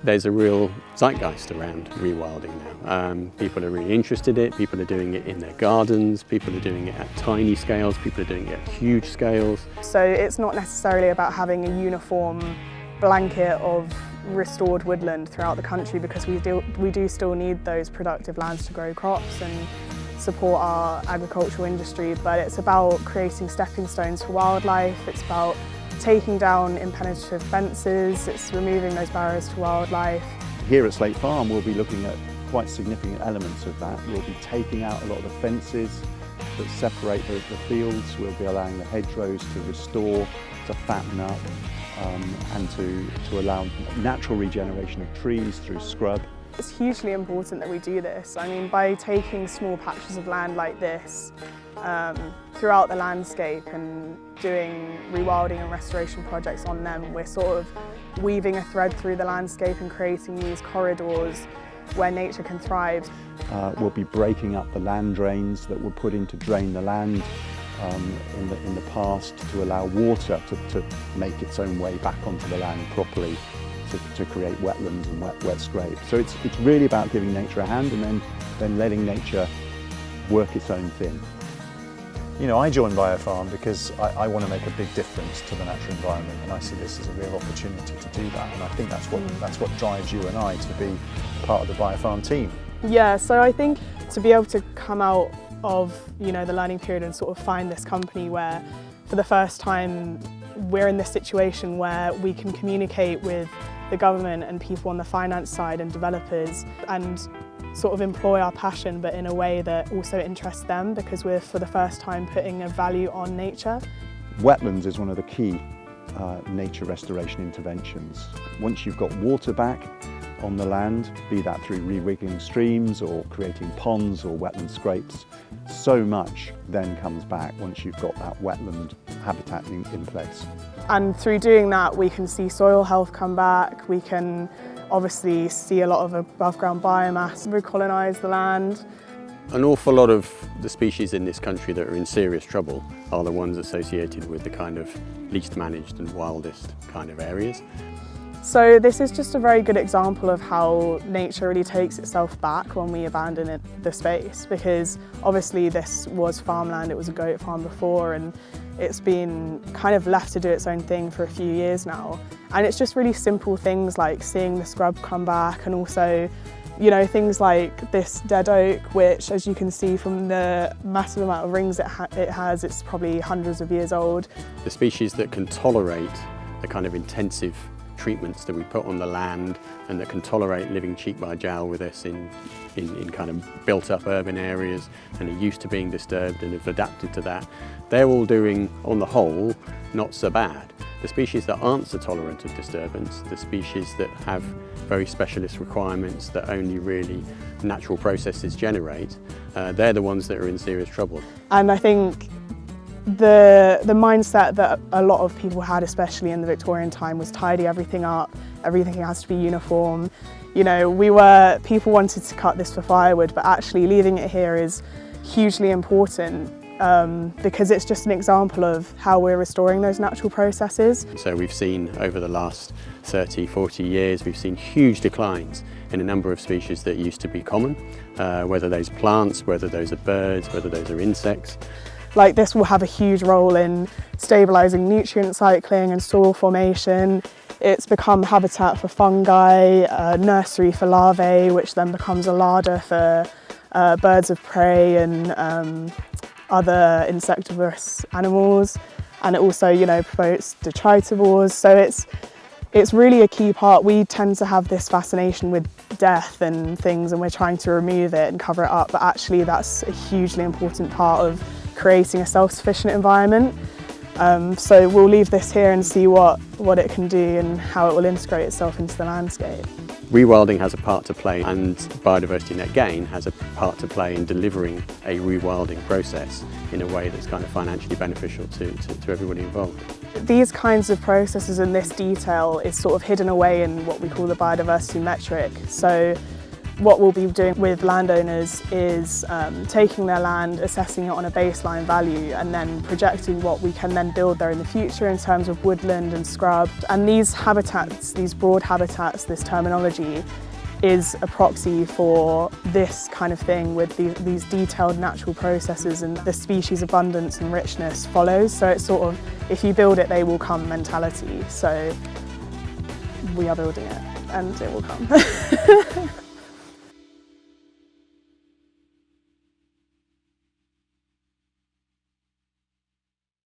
There's a real zeitgeist around rewilding now. People are really interested in it, people are doing it in their gardens, people are doing it at tiny scales, people are doing it at huge scales. So it's not necessarily about having a uniform blanket of restored woodland throughout the country, because we do still need those productive lands to grow crops and support our agricultural industry, but it's about creating stepping stones for wildlife. It's about taking down impenetrative fences, it's removing those barriers to wildlife. Here at Sleight Farm we'll be looking at quite significant elements of that. We'll be taking out a lot of the fences that separate the fields. We'll be allowing the hedgerows to restore, to fatten up, and to allow natural regeneration of trees through scrub. It's hugely important that we do this. I mean, by taking small patches of land like this throughout the landscape and doing rewilding and restoration projects on them, we're sort of weaving a thread through the landscape and creating these corridors where nature can thrive. We'll be breaking up the land drains that were put in to drain the land in the past, to allow water to make its own way back onto the land properly, to create wetlands and wet scrapes. So it's really about giving nature a hand and then letting nature work its own thing. You know, I joined Biofarm because I want to make a big difference to the natural environment, and I see this as a real opportunity to do that, and I think that's what drives you and I to be part of the Biofarm team. Yeah, so I think to be able to come out of, you know, the learning period and sort of find this company where for the first time we're in this situation where we can communicate with the government and people on the finance side and developers and sort of employ our passion, but in a way that also interests them, because we're for the first time putting a value on nature. Wetlands is one of the key nature restoration interventions. Once you've got water back on the land, be that through rewiggling streams or creating ponds or wetland scrapes, so much then comes back once you've got that wetland habitat in place. And through doing that, we can see soil health come back, we can obviously see a lot of above ground biomass recolonise the land. An awful lot of the species in this country that are in serious trouble are the ones associated with the kind of least managed and wildest kind of areas. So this is just a very good example of how nature really takes itself back when we abandon the space, because obviously this was farmland, it was a goat farm before, and it's been kind of left to do its own thing for a few years now. And it's just really simple things like seeing the scrub come back, and also, you know, things like this dead oak, which, as you can see from the massive amount of rings it has, it's probably hundreds of years old. The species that can tolerate the kind of intensive treatments that we put on the land and that can tolerate living cheek by jowl with us in kind of built up urban areas and are used to being disturbed and have adapted to that, they're all doing, on the whole, not so bad. The species that aren't so tolerant of disturbance, the species that have very specialist requirements that only really natural processes generate, they're the ones that are in serious trouble. And I think the mindset that a lot of people had, especially in the Victorian time, was tidy everything up, everything has to be uniform. You know, people wanted to cut this for firewood, but actually leaving it here is hugely important because it's just an example of how we're restoring those natural processes. So we've seen over the last 30, 40 years, we've seen huge declines in a number of species that used to be common, whether those plants, whether those are birds, whether those are insects. Like this will have a huge role in stabilising nutrient cycling and soil formation. It's become habitat for fungi, a nursery for larvae, which then becomes a larder for birds of prey and other insectivorous animals. And it also, you know, promotes detritivores. So it's really a key part. We tend to have this fascination with death and things, and we're trying to remove it and cover it up, but actually that's a hugely important part of creating a self-sufficient environment. So we'll leave this here and see what it can do and how it will integrate itself into the landscape. Rewilding has a part to play, and Biodiversity Net Gain has a part to play in delivering a rewilding process in a way that's kind of financially beneficial to everybody involved. These kinds of processes and this detail is sort of hidden away in what we call the biodiversity metric. So What we'll be doing with landowners is taking their land, assessing it on a baseline value, and then projecting what we can then build there in the future in terms of woodland and scrub. And these habitats, these broad habitats, this terminology is a proxy for this kind of thing with these detailed natural processes, and the species abundance and richness follows. So it's sort of, if you build it, they will come mentality. So we are building it and it will come.